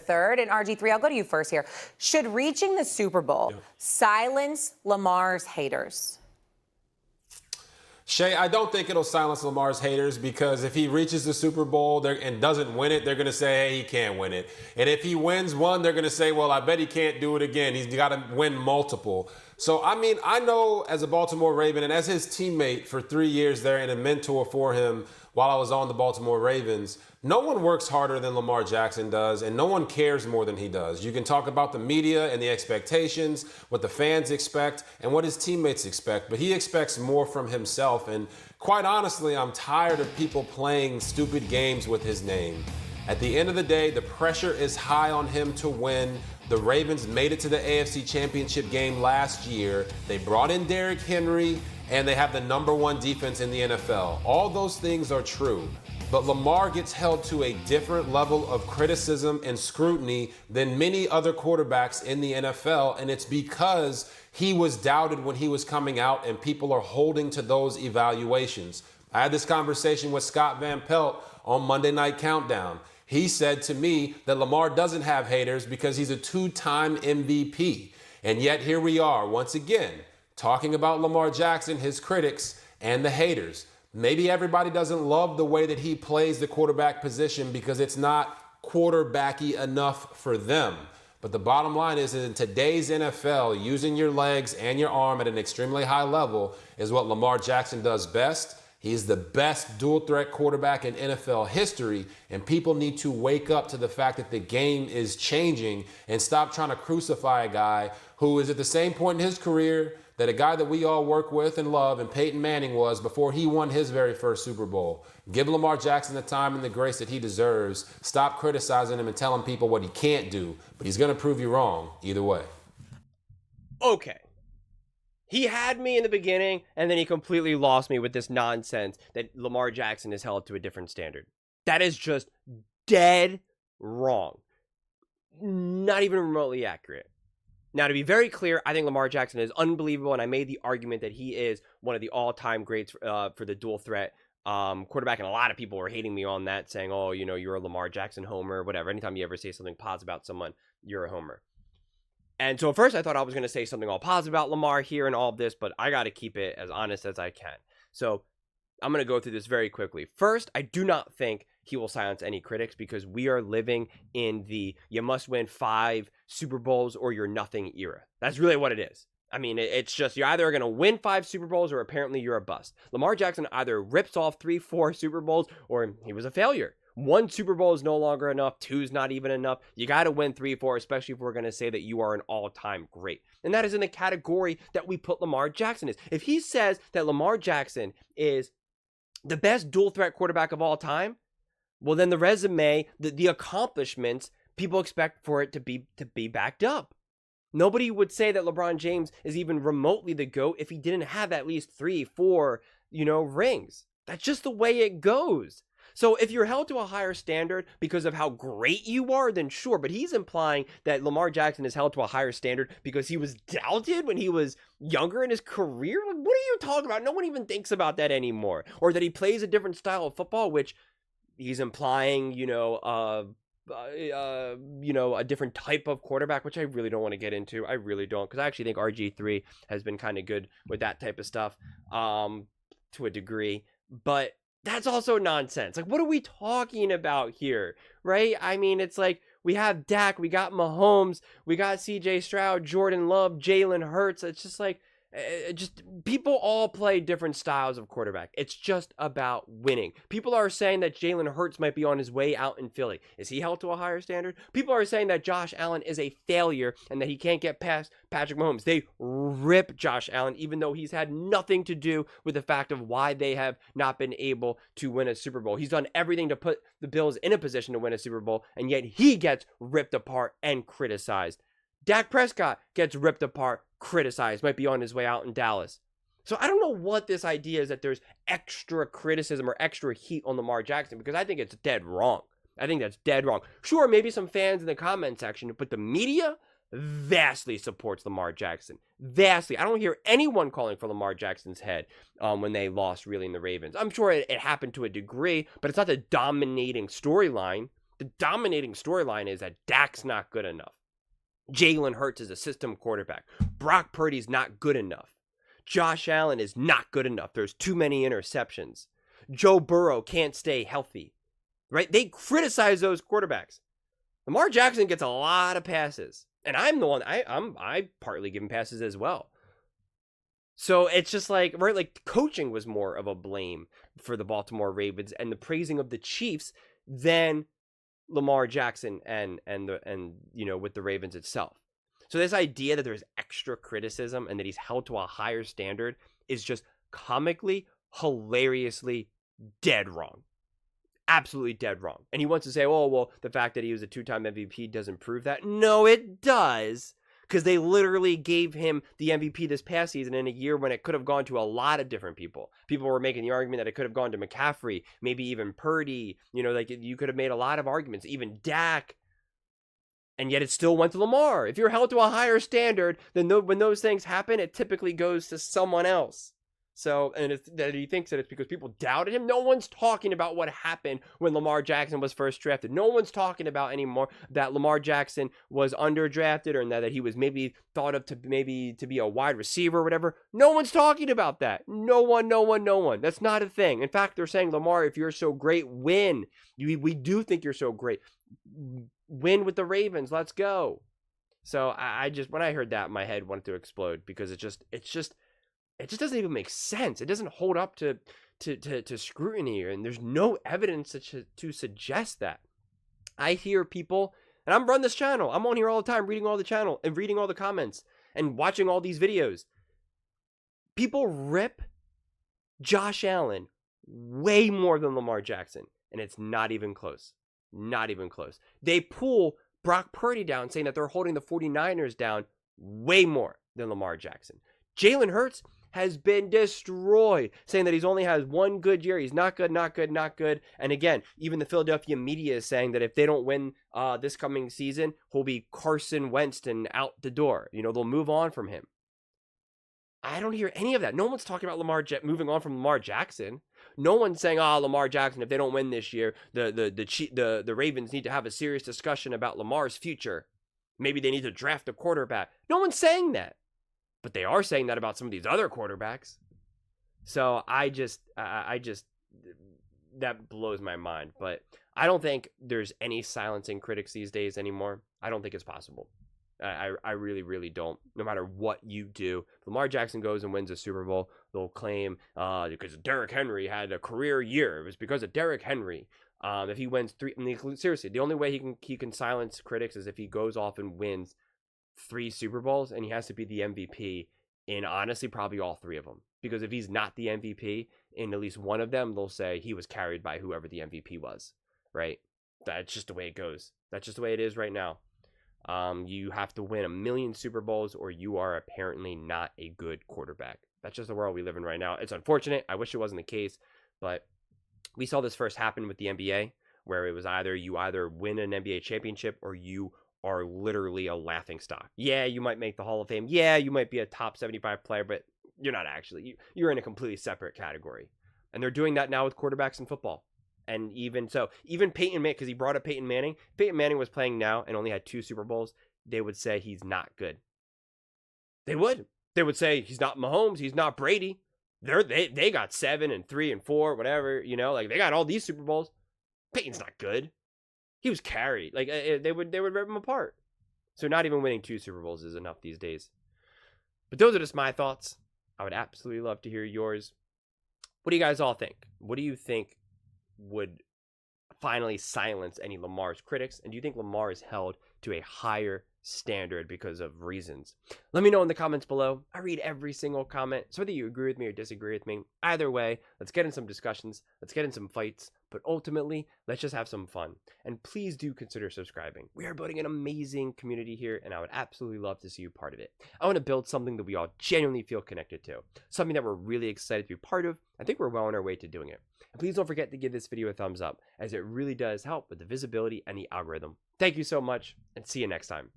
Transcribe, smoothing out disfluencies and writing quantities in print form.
third. And RG3, I'll go to you first here. Should reaching the Super Bowl silence Lamar's haters? Shay, I don't think it'll silence Lamar's haters, because if he reaches the Super Bowl and doesn't win it, they're going to say, hey, he can't win it. And if he wins one, they're going to say, well, I bet he can't do it again. He's got to win multiple. So, I mean, I know as a Baltimore Raven and as his teammate for 3 years there and a mentor for him while I was on the Baltimore Ravens, no one works harder than Lamar Jackson does, and no one cares more than he does. You can talk about the media and the expectations, what the fans expect, and what his teammates expect, but he expects more from himself. And quite honestly, I'm tired of people playing stupid games with his name. At the end of the day, the pressure is high on him to win. The Ravens made it to the AFC Championship game last year. They brought in Derrick Henry, and they have the #1 defense in the NFL. All those things are true. But Lamar gets held to a different level of criticism and scrutiny than many other quarterbacks in the NFL, and it's because he was doubted when he was coming out, and people are holding to those evaluations. I had this conversation with Scott Van Pelt on Monday Night Countdown. He said to me that Lamar doesn't have haters because he's a 2-time MVP. And yet here we are, once again, talking about Lamar Jackson, his critics, and the haters. Maybe everybody doesn't love the way that he plays the quarterback position because it's not quarterbacky enough for them. But the bottom line is, in today's NFL, using your legs and your arm at an extremely high level is what Lamar Jackson does best. He's the best dual-threat quarterback in NFL history, and people need to wake up to the fact that the game is changing and stop trying to crucify a guy who is at the same point in his career that a guy that we all work with and love, and Peyton Manning was before he won his very first Super Bowl. Give Lamar Jackson the time and the grace that he deserves. Stop criticizing him and telling people what he can't do, but he's going to prove you wrong either way. Okay. He had me in the beginning, and then he completely lost me with this nonsense that Lamar Jackson is held to a different standard. That is just dead wrong. Not even remotely accurate. Now, to be very clear, I think Lamar Jackson is unbelievable, and I made the argument that he is one of the all-time greats for the dual-threat quarterback, and a lot of people were hating me on that, saying, oh, you know, you're a Lamar Jackson homer, whatever. Anytime you ever say something positive about someone, you're a homer. And so at first I thought I was going to say something all positive about Lamar here and all of this, but I got to keep it as honest as I can. So I'm going to go through this very quickly. First, I do not think he will silence any critics because we are living in the you must win 5 Super Bowls or you're nothing era. That's really what it is. I mean, it's just you're either going to win 5 Super Bowls or apparently you're a bust. Lamar Jackson either rips off 3, 4 Super Bowls or he was a failure. 1 Super Bowl is no longer enough. 2 is not even enough. You got to win 3, 4, especially if we're going to say that you are an all-time great. And that is in the category that we put Lamar Jackson in. If he says that Lamar Jackson is the best dual-threat quarterback of all time, well, then the resume, the accomplishments, people expect for it to be backed up. Nobody would say that LeBron James is even remotely the GOAT if he didn't have at least 3, 4, rings. That's just the way it goes. So if you're held to a higher standard because of how great you are, then sure. But he's implying that Lamar Jackson is held to a higher standard because he was doubted when he was younger in his career. What are you talking about? No one even thinks about that anymore. Or that he plays a different style of football, which he's implying, a different type of quarterback, which I really don't want to get into. I really don't, because I actually think RG3 has been kind of good with that type of stuff to a degree. But that's also nonsense. Like, what are we talking about here, right? I mean, it's like we have Dak, we got Mahomes, we got CJ Stroud, Jordan Love, Jalen Hurts. It's just like, people all play different styles of quarterback. It's just about winning. People are saying that Jalen Hurts might be on his way out in Philly. Is he held to a higher standard? People are saying that Josh Allen is a failure and that he can't get past Patrick Mahomes. They rip Josh Allen, even though he's had nothing to do with the fact of why they have not been able to win a Super Bowl. He's done everything to put the Bills in a position to win a Super Bowl, and yet he gets ripped apart and criticized. Dak Prescott gets ripped apart, criticized, might be on his way out in Dallas. So I don't know what this idea is that there's extra criticism or extra heat on Lamar Jackson, because I think it's dead wrong. I think that's dead wrong. Sure, maybe some fans in the comment section, but the media vastly supports Lamar Jackson. Vastly. I don't hear anyone calling for Lamar Jackson's head when they lost really in the Ravens. I'm sure it happened to a degree, but it's not the dominating storyline. The dominating storyline is that Dak's not good enough. Jalen Hurts is a system quarterback. Brock Purdy's not good enough. Josh Allen is not good enough. There's too many interceptions. Joe Burrow can't stay healthy. Right? They criticize those quarterbacks. Lamar Jackson gets a lot of passes. And I'm the one, I partly give him passes as well. So it's just like, right, like coaching was more of a blame for the Baltimore Ravens and the praising of the Chiefs than Lamar Jackson and with the Ravens itself. So this idea that there's extra criticism and that he's held to a higher standard is just comically, hilariously dead wrong. Absolutely dead wrong. And he wants to say, oh, well, the fact that he was a 2-time MVP doesn't prove that. No, it does. Because they literally gave him the MVP this past season in a year when it could have gone to a lot of different people. People were making the argument that it could have gone to McCaffrey, maybe even Purdy. Like you could have made a lot of arguments, even Dak. And yet it still went to Lamar. If you're held to a higher standard, then when those things happen, it typically goes to someone else. So, and that he thinks that it's because people doubted him. No one's talking about what happened when Lamar Jackson was first drafted. No one's talking about anymore that Lamar Jackson was underdrafted or that he was maybe thought of to be a wide receiver or whatever. No one's talking about that. No one. That's not a thing. In fact, they're saying, Lamar, if you're so great, win. We do think you're so great. Win with the Ravens. Let's go. So I just, when I heard that, my head wanted to explode because it just doesn't even make sense. It doesn't hold up to scrutiny, and there's no evidence to suggest that. I hear people, and I'm running this channel. I'm on here all the time, reading all the comments and watching all these videos. People rip Josh Allen way more than Lamar Jackson, and it's not even close. Not even close. They pull Brock Purdy down, saying that they're holding the 49ers down way more than Lamar Jackson. Jalen Hurts has been destroyed, saying that he's only has one good year. He's not good. And again, even the Philadelphia media is saying that if they don't win this coming season, he'll be Carson Wentz and out the door. They'll move on from him. I don't hear any of that. No one's talking about moving on from Lamar Jackson. No one's saying, Lamar Jackson, if they don't win this year, the Ravens need to have a serious discussion about Lamar's future. Maybe they need to draft a quarterback. No one's saying that. But they are saying that about some of these other quarterbacks. So I just that blows my mind. But I don't think there's any silencing critics these days anymore. I don't think it's possible. I really, really don't. No matter what you do, if Lamar Jackson goes and wins a Super Bowl, they'll claim because Derrick Henry had a career year. It was because of Derrick Henry. If he wins 3, seriously, the only way he can silence critics is if he goes off and wins 3 Super Bowls, and he has to be the MVP in honestly probably all 3 of them. Because if he's not the MVP in at least one of them, they'll say he was carried by whoever the MVP was, right? That's just the way it goes. That's just the way it is right now. You have to win 1 million Super Bowls or you are apparently not a good quarterback. That's just the world we live in right now. It's unfortunate. I wish it wasn't the case, but we saw this first happen with the NBA, where it was you either win an NBA championship or you are literally a laughing stock. Yeah, you might make the Hall of Fame. Yeah, you might be a top 75 player, but you're not actually. You're in a completely separate category. And they're doing that now with quarterbacks in football. And even Peyton Manning, because he brought up Peyton Manning. Peyton Manning was playing now and only had 2 Super Bowls. They would say he's not good. They would. They would say he's not Mahomes. He's not Brady. They got 7 and 3 and 4, whatever. They got all these Super Bowls. Peyton's not good. He was carried. They would rip him apart. So not even winning 2 Super Bowls is enough these days. But those are just my thoughts. I would absolutely love to hear yours. What do you guys all think? What do you think would finally silence any Lamar's critics? And do you think Lamar is held to a higher standard because of reasons? Let me know in the comments below. I read every single comment. So whether you agree with me or disagree with me, either way, let's get in some discussions. Let's get in some fights. But ultimately, let's just have some fun. And please do consider subscribing. We are building an amazing community here, and I would absolutely love to see you part of it. I want to build something that we all genuinely feel connected to. Something that we're really excited to be part of. I think we're well on our way to doing it. And please don't forget to give this video a thumbs up, as it really does help with the visibility and the algorithm. Thank you so much, and see you next time.